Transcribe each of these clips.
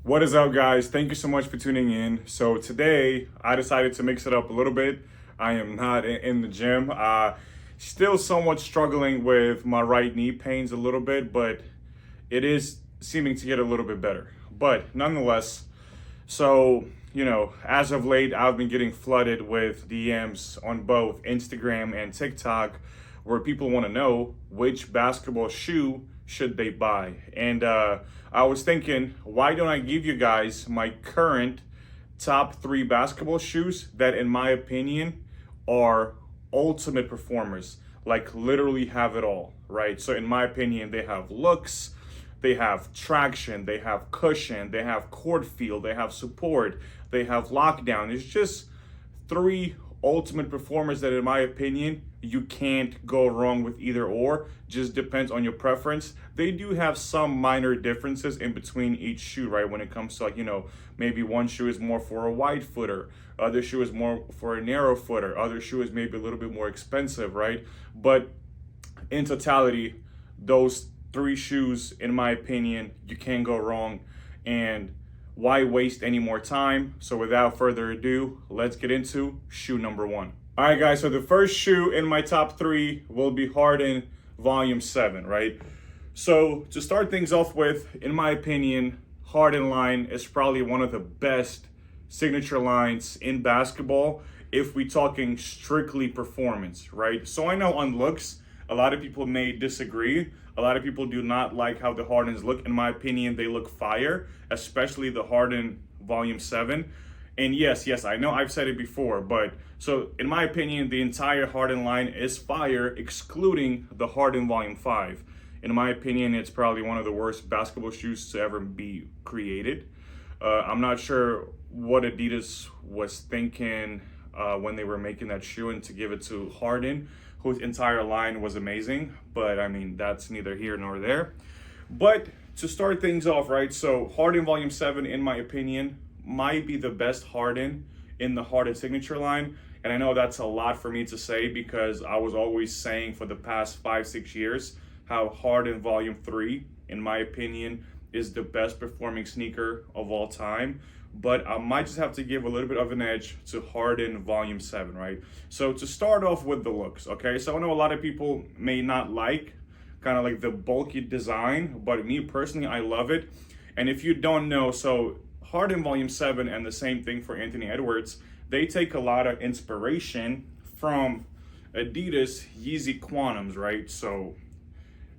What is up, guys? Thank you so much for tuning in. So today I decided to mix it up a little bit. I am not in the gym. Still somewhat struggling with my right knee pains a little bit, but it is seeming to get a little bit better. But nonetheless, as of late, I've been getting flooded with DMs on both Instagram and TikTok where people want to know which basketball shoe should they buy. And I was thinking, why don't I give you guys my current top 3 basketball shoes that, in my opinion, are ultimate performers, like literally have it all, right? So in my opinion, they have looks, they have traction, they have cushion, they have court feel, they have support, they have lockdown. It's just 3 ultimate performers that, in my opinion, you can't go wrong with either or. Just depends on your preference. They do have some minor differences in between each shoe, right? When it comes to maybe one shoe is more for a wide footer, other shoe is more for a narrow footer, other shoe is maybe a little bit more expensive, right? But in totality, those 3 shoes, in my opinion, you can't go wrong. And why waste any more time? So without further ado, let's get into shoe number 1. All right, guys, so the first shoe in my top 3 will be Harden Volume 7, right? So to start things off with, in my opinion, Harden line is probably one of the best signature lines in basketball if we talking strictly performance, right? So I know on looks, a lot of people may disagree. A lot of people do not like how the Hardens look. In my opinion, they look fire, especially the Harden Volume 7. And yes, I know I've said it before, but so in my opinion, the entire Harden line is fire, excluding the Harden Volume 5. In my opinion, it's probably one of the worst basketball shoes to ever be created. I'm not sure what Adidas was thinking when they were making that shoe and to give it to Harden, whose entire line was amazing. But I mean, that's neither here nor there. But to start things off, right? So Harden Volume 7, in my opinion, might be the best Harden in the Harden signature line. And I know that's a lot for me to say because I was always saying for the past 5-6 years how Harden Volume 3, in my opinion, is the best performing sneaker of all time. But I might just have to give a little bit of an edge to Harden Volume 7, right? So to start off with the looks, okay? So I know a lot of people may not like kind of like the bulky design, but me personally, I love it. And if you don't know, so Harden Volume 7 and the same thing for Anthony Edwards, they take a lot of inspiration from Adidas Yeezy Quantums, right? So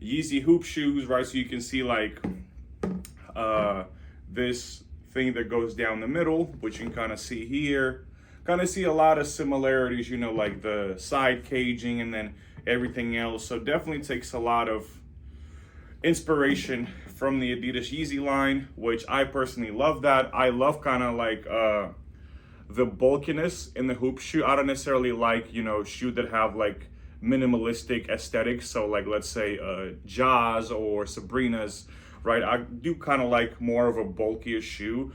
Yeezy hoop shoes, right? So you can see like this thing that goes down the middle, which you can kind of see here. Kind of see a lot of similarities, like the side caging and then everything else. So definitely takes a lot of inspiration from the Adidas Yeezy line, which I personally love that. I love kind of like the bulkiness in the hoop shoe. I don't necessarily like, shoe that have like minimalistic aesthetics. So like, let's say Jaws or Sabrina's, right? I do kind of like more of a bulkier shoe.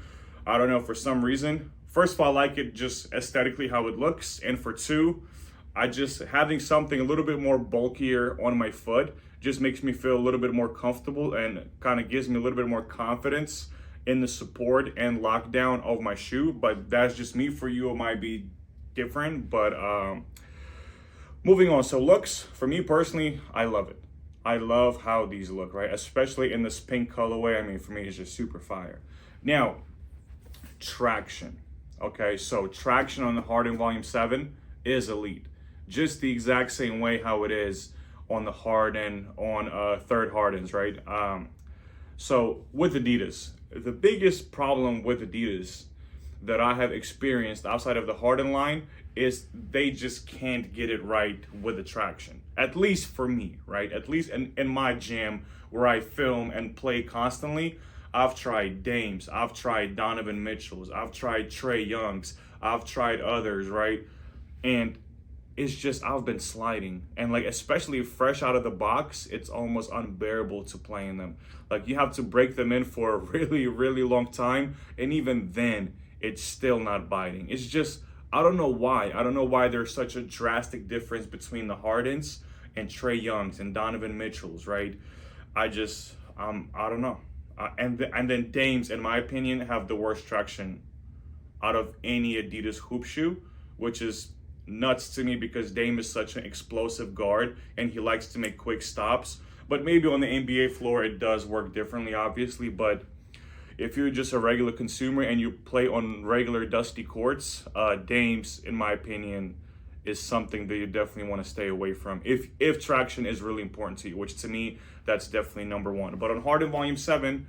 I don't know, for some reason. First of all, I like it just aesthetically how it looks. And for 2, I just having something a little bit more bulkier on my foot just makes me feel a little bit more comfortable and kind of gives me a little bit more confidence in the support and lockdown of my shoe. But that's just me. For you, it might be different. But moving on. So looks, for me personally, I love it. I love how these look, right? Especially in this pink colorway. I mean, for me, it's just super fire. Now, traction. Okay, so traction on the Harden Volume 7 is elite. Just the exact same way how it is on the Harden, on third Hardens, right? So with Adidas, the biggest problem with Adidas that I have experienced outside of the Harden line is they just can't get it right with the traction. At least for me, right? At least in my gym where I film and play constantly, I've tried Dames, I've tried Donovan Mitchell's, I've tried Trae Young's, I've tried others, right? And it's just, I've been sliding. And like, especially fresh out of the box, it's almost unbearable to play in them. Like you have to break them in for a really, really long time. And even then, it's still not biting. It's just, I don't know why. I don't know why there's such a drastic difference between the Hardens and Trae Young's and Donovan Mitchell's, right? I don't know. and then Dames, in my opinion, have the worst traction out of any Adidas hoop shoe, which is nuts to me because Dame is such an explosive guard and he likes to make quick stops. But maybe on the NBA floor it does work differently, obviously. But if you're just a regular consumer and you play on regular dusty courts, Dames, in my opinion, is something that you definitely want to stay away from if traction is really important to you, which to me, that's definitely number one. But on Harden Volume 7,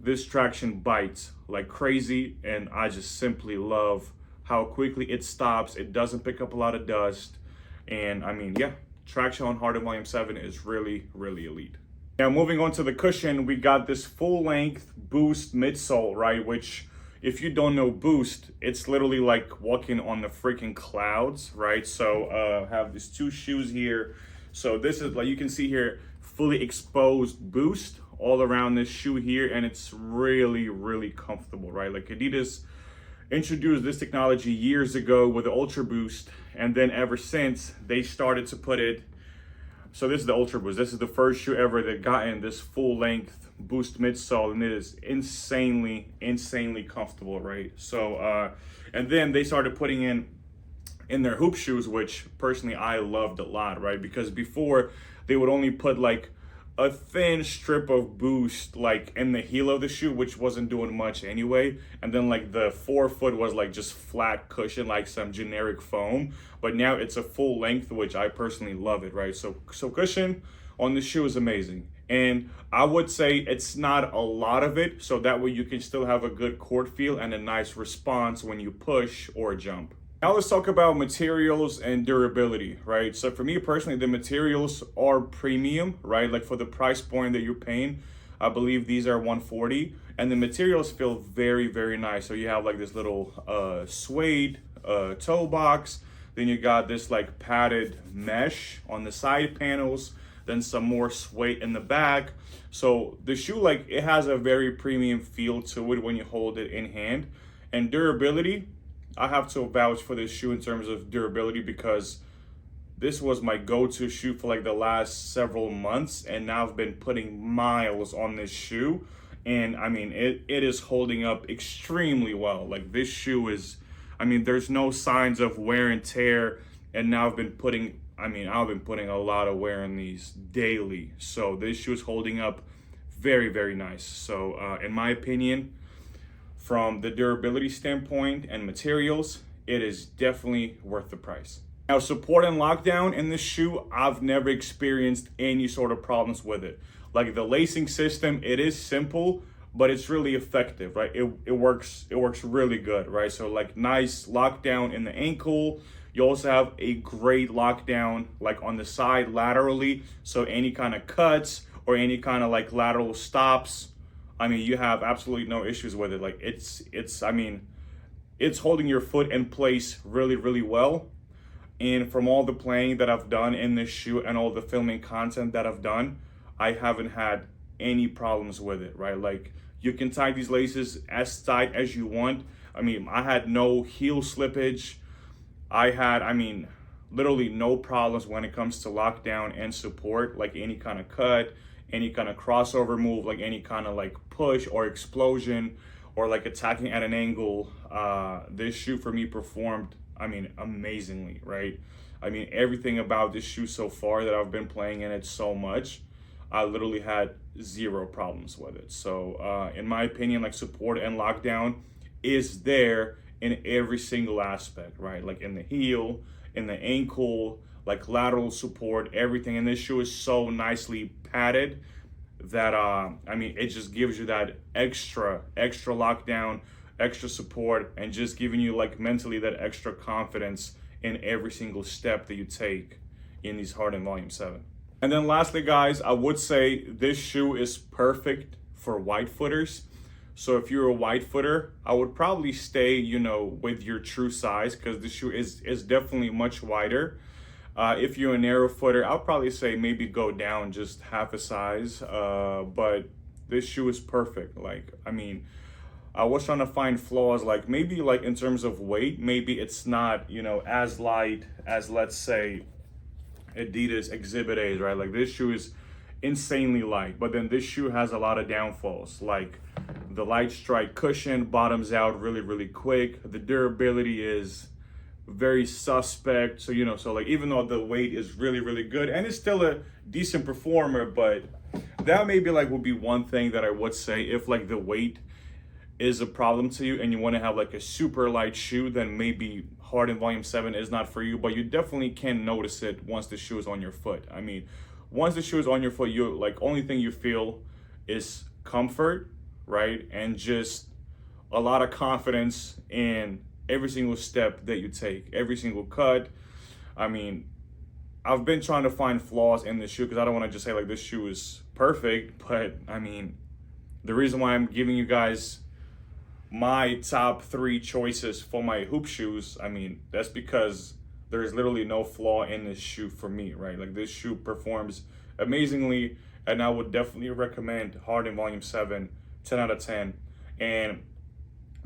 this traction bites like crazy, and I just simply love how quickly it stops. It doesn't pick up a lot of dust. And I mean, yeah, traction on Harden Volume 7 is really, really elite. Now, moving on to the cushion, we got this full-length Boost midsole, right? Which, if you don't know Boost, it's literally like walking on the freaking clouds, right? So have these two shoes here. So this is, like you can see here, fully exposed Boost all around this shoe here, and it's really, really comfortable, right? Like Adidas introduced this technology years ago with the Ultra Boost, and then ever since they started to put it. So this is the Ultra Boost. This is the first shoe ever that got in this full length Boost midsole, and it is insanely, insanely comfortable, right? So, and then they started putting in their hoop shoes, which personally I loved a lot, right? Because before they would only put like a thin strip of Boost like in the heel of the shoe, which wasn't doing much anyway, and then like the forefoot was like just flat cushion, like some generic foam. But now it's a full length, which I personally love it, right? So cushion on the shoe is amazing, and I would say it's not a lot of it, so that way you can still have a good court feel and a nice response when you push or jump. Now let's talk about materials and durability, right? So for me personally, the materials are premium, right? Like for the price point that you're paying, I believe these are $140, and the materials feel very, very nice. So you have like this little suede toe box, then you got this like padded mesh on the side panels, then some more suede in the back. So the shoe, like, it has a very premium feel to it when you hold it in hand. And durability, I have to vouch for this shoe in terms of durability because this was my go-to shoe for like the last several months, and now I've been putting miles on this shoe, and I mean it is holding up extremely well. Like this shoe is, I mean, there's no signs of wear and tear, and now I've been putting a lot of wear in these daily. So this shoe is holding up very, very nice. So in my opinion, from the durability standpoint and materials, it is definitely worth the price. Now, support and lockdown in this shoe, I've never experienced any sort of problems with it. Like the lacing system, it is simple, but it's really effective, right? It works really good, right? So like nice lockdown in the ankle. You also have a great lockdown like on the side laterally. So any kind of cuts or any kind of like lateral stops, I mean, you have absolutely no issues with it. Like it's holding your foot in place really, really well. And from all the playing that I've done in this shoe and all the filming content that I've done, I haven't had any problems with it, right? Like you can tie these laces as tight as you want. I mean, I had no heel slippage. I had, literally no problems when it comes to lockdown and support, like any kind of cut, any kind of crossover move, like any kind of like push or explosion or like attacking at an angle. This shoe for me performed, amazingly, right? Everything about this shoe so far that I've been playing in it so much, I literally had zero problems with it. So in my opinion, like support and lockdown is there in every single aspect, right? Like in the heel, in the ankle, like lateral support, everything. And this shoe is so nicely padded that it just gives you that extra lockdown, extra support, and just giving you like mentally that extra confidence in every single step that you take in these Harden Volume 7. And then lastly, guys, I would say this shoe is perfect for wide footers. So if you're a wide footer, I would probably stay, with your true size, because the shoe is definitely much wider. If you're a narrow footer, I'll probably say maybe go down just half a size. But this shoe is perfect. I was trying to find flaws, like maybe like in terms of weight, maybe it's not, as light as, let's say, Adidas Exhibit A's, right? Like this shoe insanely light. But then this shoe has a lot of downfalls, like the light strike cushion bottoms out really, really quick. The durability is very suspect. So, so like even though the weight is really, really good and it's still a decent performer, but that maybe like would be one thing that I would say if like the weight is a problem to you and you want to have like a super light shoe, then maybe Harden Volume 7 is not for you, but you definitely can notice it once the shoe is on your foot. I mean, once the shoe is on your foot, you like only thing you feel is comfort, right? And just a lot of confidence in every single step that you take, every single cut. I mean, I've been trying to find flaws in this shoe because I don't want to just say like this shoe is perfect, but I mean, the reason why I'm giving you guys my top 3 choices for my hoop shoes, I mean, that's because there's literally no flaw in this shoe for me, right? Like this shoe performs amazingly, and I would definitely recommend Harden Volume 7, 10 out of 10. And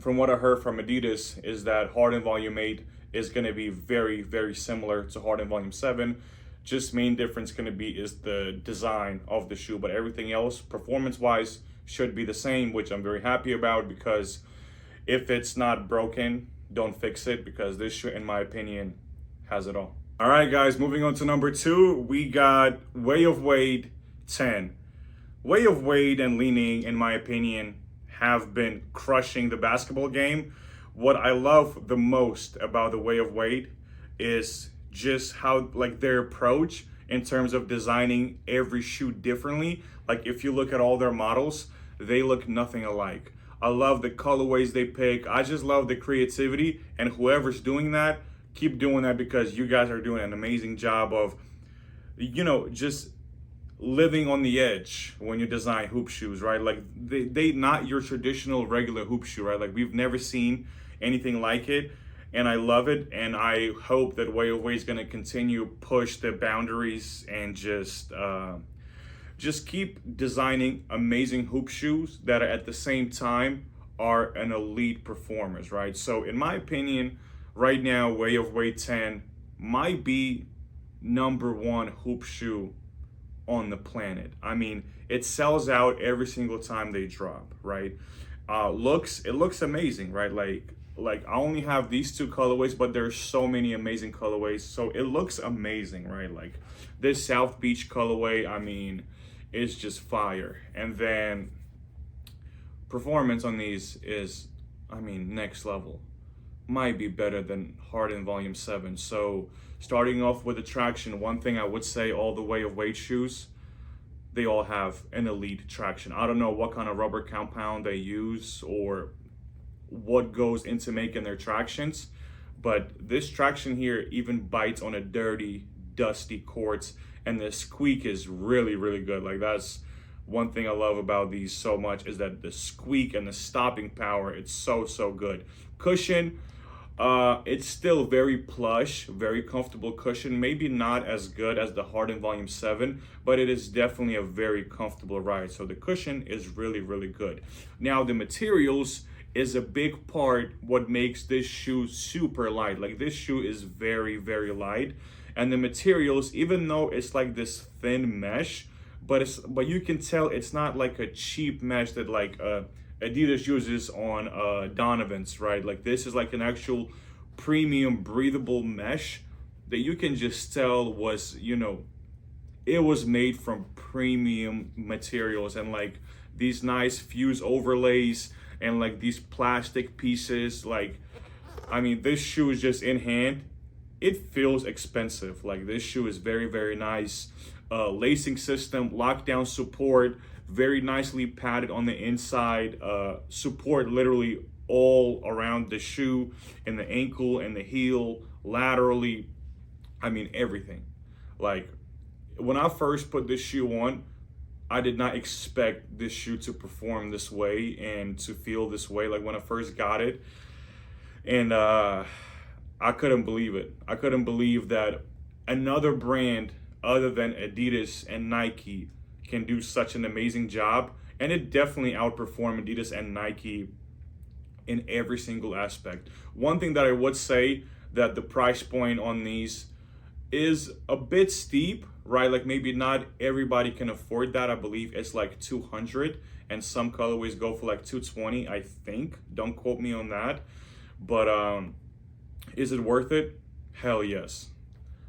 from what I heard from Adidas is that Harden Volume 8 is going to be very, very similar to Harden Volume 7. Just main difference going to be is the design of the shoe, but everything else performance-wise should be the same, which I'm very happy about, because if it's not broken, don't fix it, because this shoe, in my opinion, has it all. All right, guys, moving on to number 2, we got Way of Wade 10. Way of Wade and Li-Ning, in my opinion, have been crushing the basketball game. What I love the most about the Way of Wade is just how like their approach in terms of designing every shoe differently. Like if you look at all their models, they look nothing alike. I love the colorways they pick. I just love the creativity, and whoever's doing that, keep doing that, because you guys are doing an amazing job of, just living on the edge when you design hoop shoes, right? Like they not your traditional regular hoop shoe, right? Like we've never seen anything like it, and I love it, and I hope that Way of Wade is going to continue push the boundaries and just keep designing amazing hoop shoes that are at the same time are an elite performers, right? So in my opinion, right now, Way of Wade 10 might be number 1 hoop shoe on the planet. I mean, it sells out every single time they drop, right? It looks amazing, right? Like I only have these 2 colorways, but there's so many amazing colorways, so it looks amazing, right? Like this South Beach colorway, I mean, it's just fire. And then performance on these is, I mean, next level. Might be better than Harden Volume 7. So starting off with the traction, one thing I would say, all the Way of Wade shoes, they all have an elite traction. I don't know what kind of rubber compound they use or what goes into making their tractions, but this traction here even bites on a dirty, dusty courts, and the squeak is really, really good. Like that's one thing I love about these so much, is that the squeak and the stopping power, it's so, so good. Cushion, it's still very plush, very comfortable cushion. Maybe not as good as the Harden Volume 7, but it is definitely a very comfortable ride. So the cushion is really, really good. Now the materials is a big part what makes this shoe super light. Like this shoe is very, very light, and the materials, even though it's like this thin mesh, but you can tell it's not like a cheap mesh that like Adidas uses on Donovan's, right? Like this is like an actual premium breathable mesh that you can just tell was, it was made from premium materials, and like these nice fuse overlays and like these plastic pieces. Like, I mean, this shoe is just in hand, it feels expensive. Like this shoe is very, very nice. Lacing system, lockdown support, very nicely padded on the inside. Support literally all around the shoe, in the ankle and the heel, laterally. I mean, everything. Like when I first put this shoe on, I did not expect this shoe to perform this way and to feel this way. Like when I first got it, and I couldn't believe it. I couldn't believe that another brand other than Adidas and Nike can do such an amazing job. And it definitely outperformed Adidas and Nike in every single aspect. One thing that I would say, that the price point on these is a bit steep, right? Like maybe not everybody can afford that. I believe it's like 200, and some colorways go for like 220, I think. Don't quote me on that. But is it worth it? Hell yes.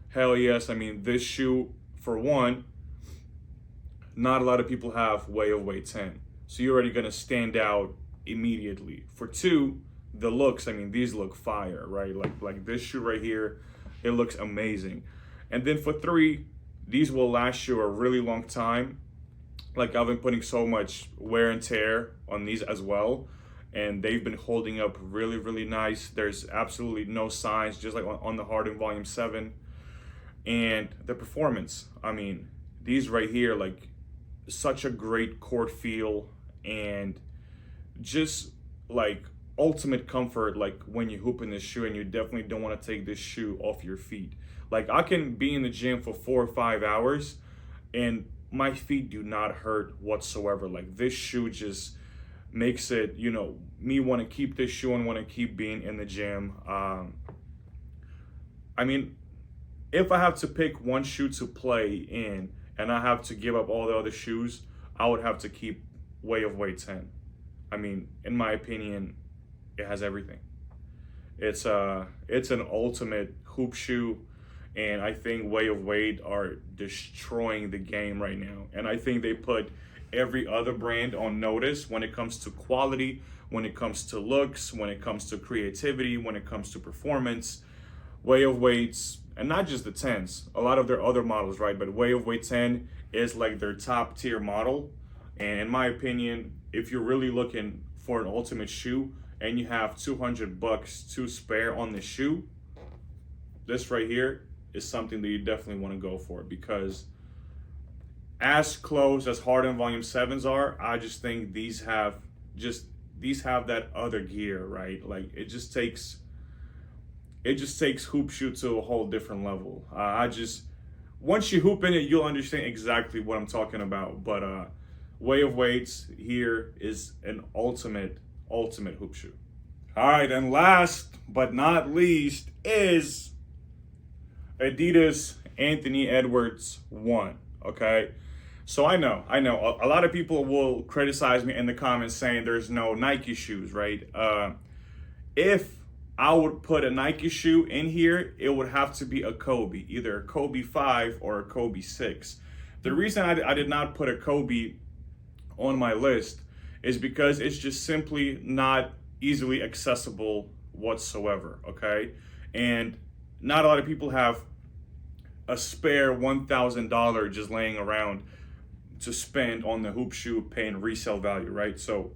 Hell yes. I mean, this shoe, for one, not a lot of people have Way of Weight 10. So you're already gonna stand out immediately. For two, the looks, I mean, these look fire, right? Like this shoe right here, it looks amazing. And then for three, these will last you a really long time. Like I've been putting so much wear and tear on these as well, and they've been holding up really, really nice. There's absolutely no signs, just like on the Harden Volume 7. And the performance, I mean, these right here, like such a great court feel, and just like ultimate comfort, like when you hoop in this shoe, and you definitely don't want to take this shoe off your feet. Like I can be in the gym for 4 or 5 hours and my feet do not hurt whatsoever. Like this shoe just makes it, you know, me want to keep this shoe and want to keep being in the gym. I mean, if I have to pick one shoe to play in and I have to give up all the other shoes, I would have to keep Way of Weight 10. I mean, in my opinion, it has everything. It's an ultimate hoop shoe, and I think Way of Weight are destroying the game right now. And I think they put every other brand on notice when it comes to quality, when it comes to looks, when it comes to creativity, when it comes to performance. Way of Weights, and not just the 10s, a lot of their other models, right? But Way of Weight 10 is like their top tier model. And in my opinion, if you're really looking for an ultimate shoe and you have $200 to spare on the shoe, this right here is something that you definitely want to go for, because as close as Harden Volume 7s are, I just think these have that other gear, right? Like it just takes hoop shoe to a whole different level. Once you hoop in it, you'll understand exactly what I'm talking about. But Way of Weights here is an ultimate hoop shoe. All right, and last but not least is Adidas Anthony Edwards 1, okay? So I know, a lot of people will criticize me in the comments saying there's no Nike shoes, right? If I would put a Nike shoe in here, it would have to be a Kobe, either a Kobe 5 or a Kobe 6. The reason I did not put a Kobe on my list is because it's just simply not easily accessible whatsoever, okay? And not a lot of people have a spare $1,000 just laying around to spend on the hoop shoe, paying resale value, right? So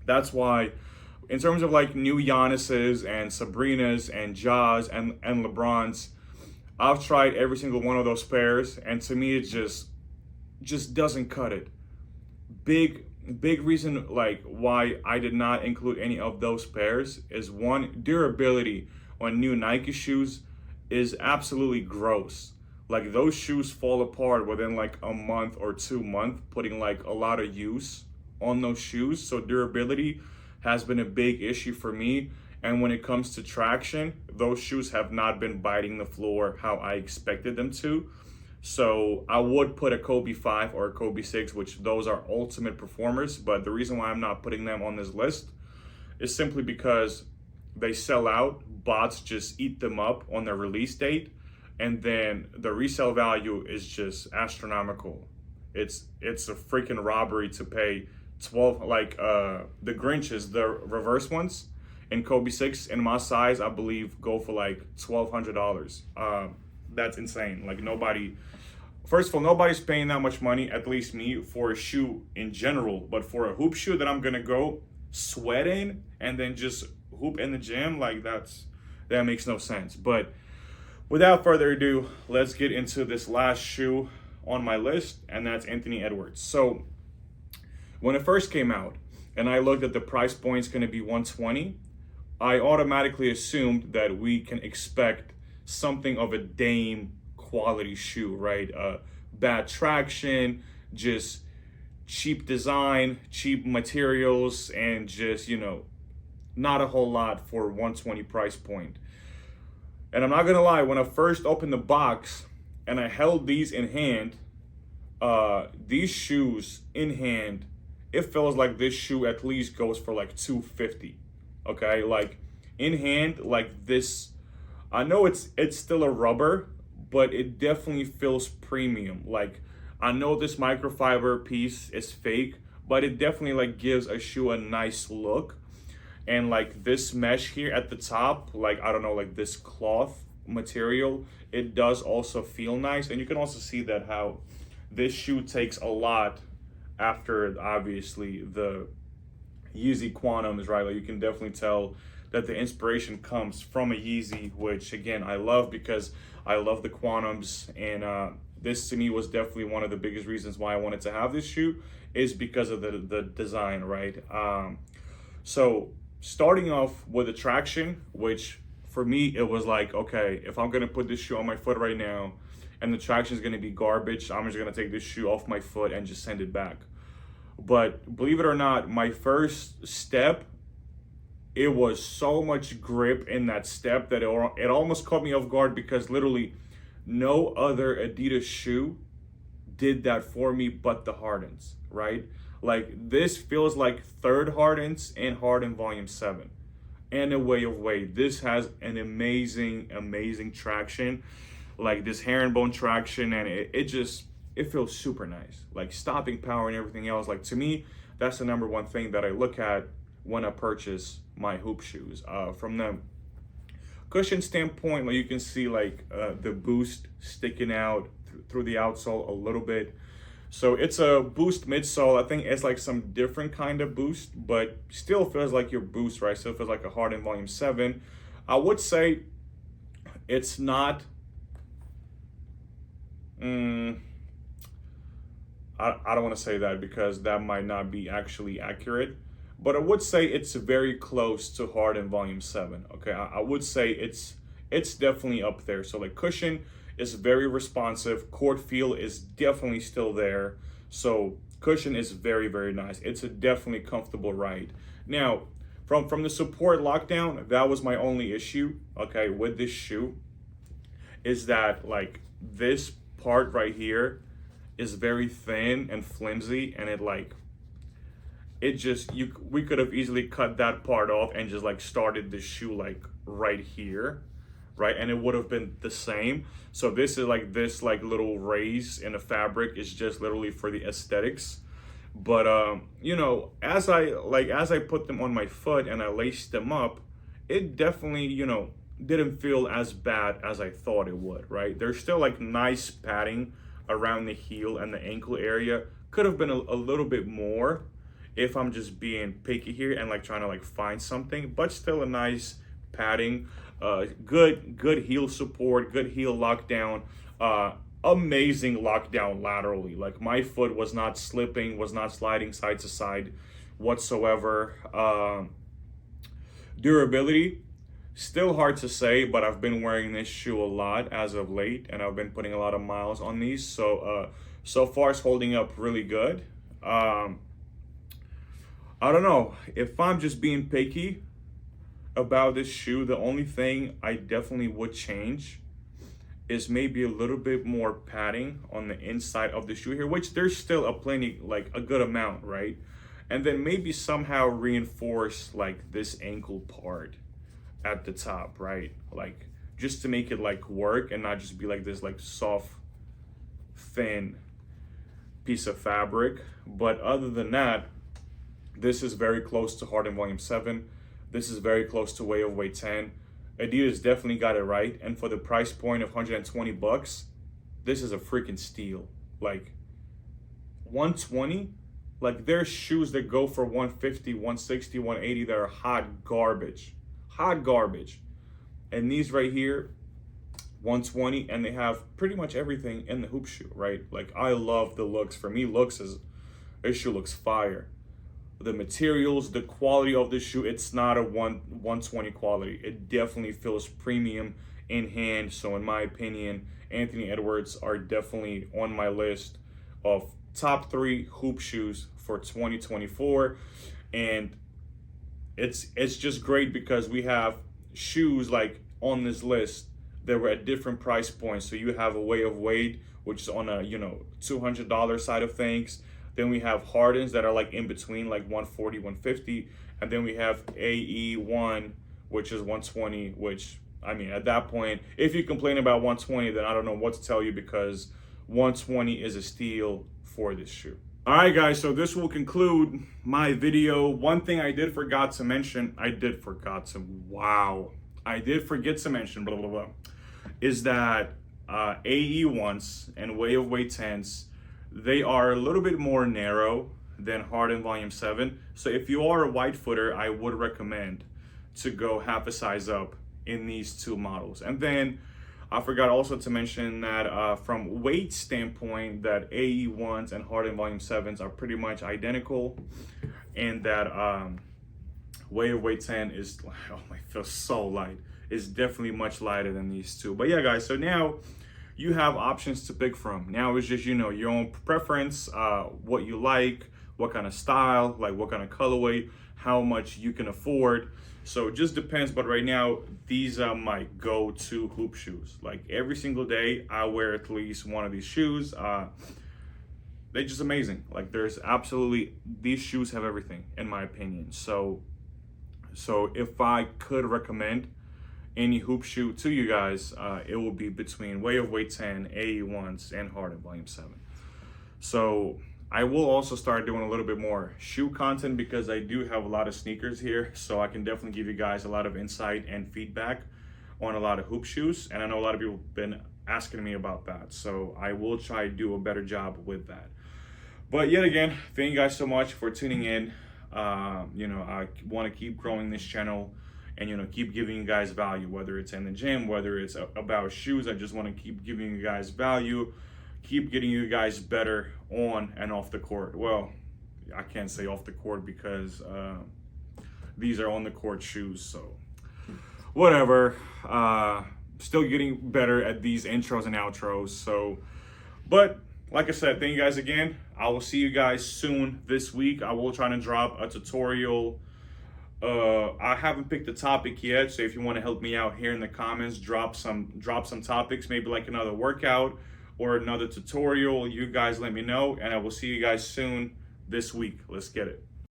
that's why, in terms of like new Giannis's and Sabrina's and Ja's and LeBron's, I've tried every single one of those pairs, and to me it just doesn't cut it. Big reason like why I did not include any of those pairs is, one, durability on new Nike shoes is absolutely gross. Like those shoes fall apart within like a month or 2 months, putting like a lot of use on those shoes. So durability has been a big issue for me. And when it comes to traction, those shoes have not been biting the floor how I expected them to. So I would put a Kobe 5 or a Kobe 6, which those are ultimate performers. But the reason why I'm not putting them on this list is simply because they sell out. Bots just eat them up on their release date. And then the resale value is just astronomical. It's a freaking robbery to pay 12, like the Grinches, the reverse ones, and Kobe 6 in my size, I believe, go for like $1,200. That's insane. Like first of all, nobody's paying that much money, at least me, for a shoe in general. But for a hoop shoe that I'm gonna go sweat in and then just hoop in the gym, like that makes no sense. But without further ado, let's get into this last shoe on my list, and that's Anthony Edwards. So when it first came out and I looked at the price point, it's gonna be $120, I automatically assumed that we can expect something of a Dame quality shoe, right? Bad traction, just cheap design, cheap materials, and just, not a whole lot for $120 price point. And I'm not gonna lie, when I first opened the box, and I held these in hand, these shoes in hand, it feels like this shoe at least goes for like 250. Okay, like in hand, like this. I know it's still a rubber, but it definitely feels premium. Like I know this microfiber piece is fake, but it definitely like gives a shoe a nice look. And like this mesh here at the top, like I don't know, like this cloth material, it does also feel nice. And you can also see that how this shoe takes a lot after obviously the Yeezy Quantums, right? Like you can definitely tell that the inspiration comes from a Yeezy, which again I love because I love the Quantums, and this to me was definitely one of the biggest reasons why I wanted to have this shoe is because of the design, right? So starting off with the traction, which for me it was like, okay, if I'm gonna put this shoe on my foot right now and the traction is gonna be garbage, I'm just gonna take this shoe off my foot and just send it back. But believe it or not, my first step, it was so much grip in that step that it almost caught me off guard because literally no other Adidas shoe did that for me but the Hardens, right? Like this feels like third Hardens and Harden Volume 7. And a way of weight. This has an amazing, amazing traction. Like this herringbone traction, and it feels super nice. Like stopping power and everything else. Like to me, that's the number one thing that I look at when I purchase my hoop shoes. From the cushion standpoint, like you can see like the boost sticking out through the outsole a little bit. So it's a boost midsole. I think it's like some different kind of boost, but still feels like your boost, right? Still feels like a Harden Volume 7. I would say it's not, I don't want to say that because that might not be actually accurate, but I would say it's very close to Harden Volume 7. Okay, I would say it's definitely up there. So like cushion is very responsive. Court feel is definitely still there. So cushion is very, very nice. It's a definitely comfortable ride. Now, from the support lockdown, that was my only issue, okay, with this shoe, is that like this part right here is very thin and flimsy, and we could have easily cut that part off and just like started the shoe like right here, right? And it would have been the same. So this is like this like little raise in the fabric is just literally for the aesthetics. But you know, as I put them on my foot and I laced them up, it definitely, you know, didn't feel as bad as I thought it would, right? There's still like nice padding around the heel and the ankle area. Could have been a little bit more if I'm just being picky here and like trying to like find something, but still a nice padding, good heel support, good heel lockdown, amazing lockdown laterally. Like my foot was not slipping, was not sliding side to side whatsoever. Durability, still hard to say, but I've been wearing this shoe a lot as of late, and I've been putting a lot of miles on these. So so far it's holding up really good. I don't know if I'm just being picky about this shoe. The only thing I definitely would change is maybe a little bit more padding on the inside of the shoe here, which there's still a good amount, right? And then maybe somehow reinforce like this ankle part at the top, right? Like just to make it like work and not just be like this like soft, thin piece of fabric. But other than that, this is very close to Harden Volume 7. This is very close to Way of Weight 10. Adidas definitely got it right. And for the price point of $120, this is a freaking steal. Like 120, like there's shoes that go for 150, 160, 180 that are hot garbage. Hot garbage. And these right here, 120, and they have pretty much everything in the hoop shoe, right? Like I love the looks. For me, this shoe looks fire. The materials, the quality of the shoe, it's not a 120 quality. It definitely feels premium in hand. So in my opinion, Anthony Edwards are definitely on my list of top 3 hoop shoes for 2024. And it's just great because we have shoes like on this list they were at different price points. So you have a Way of Weight, which is on a, you know, $200 side of things. Then we have Hardens that are like in between, like 140, 150. And then we have AE1, which is 120, which, I mean, at that point, if you complain about 120, then I don't know what to tell you, because 120 is a steal for this shoe. All right, guys, so this will conclude my video. One thing I did forget to mention, I did forget to mention, blah, blah, blah, is that AE1s and Way of Weight 10s, they are a little bit more narrow than Harden Volume 7. So if you are a wide footer, I would recommend to go half a size up in these two models. And then I forgot also to mention that from weight standpoint, that AE1s and Harden Volume 7s are pretty much identical, and that Way of Weight 10 is, oh my, feels so light. It's definitely much lighter than these two. But yeah, guys, so now you have options to pick from. Now it's just, you know, your own preference, what you like, what kind of style, like what kind of colorway, how much you can afford. So it just depends. But right now, these are my go-to hoop shoes. Like every single day, I wear at least one of these shoes. They're just amazing. Like there's absolutely, these shoes have everything, in my opinion. So if I could recommend any hoop shoe to you guys, it will be between Way of Weight 10, AE1s, and Harden Volume 7. So I will also start doing a little bit more shoe content, because I do have a lot of sneakers here. So I can definitely give you guys a lot of insight and feedback on a lot of hoop shoes. And I know a lot of people have been asking me about that. So I will try to do a better job with that. But yet again, thank you guys so much for tuning in. You know, I want to keep growing this channel and, you know, keep giving you guys value, whether it's in the gym, whether it's about shoes. I just want to keep giving you guys value, keep getting you guys better on and off the court. Well, I can't say off the court, because these are on the court shoes, so whatever. Still getting better at these intros and outros. So, but like I said, thank you guys again. I will see you guys soon this week. I will try to drop a tutorial. I haven't picked a topic yet, so if you want to help me out here in the comments, drop some topics, maybe like another workout or another tutorial. You guys let me know, and I will see you guys soon this week. Let's get it.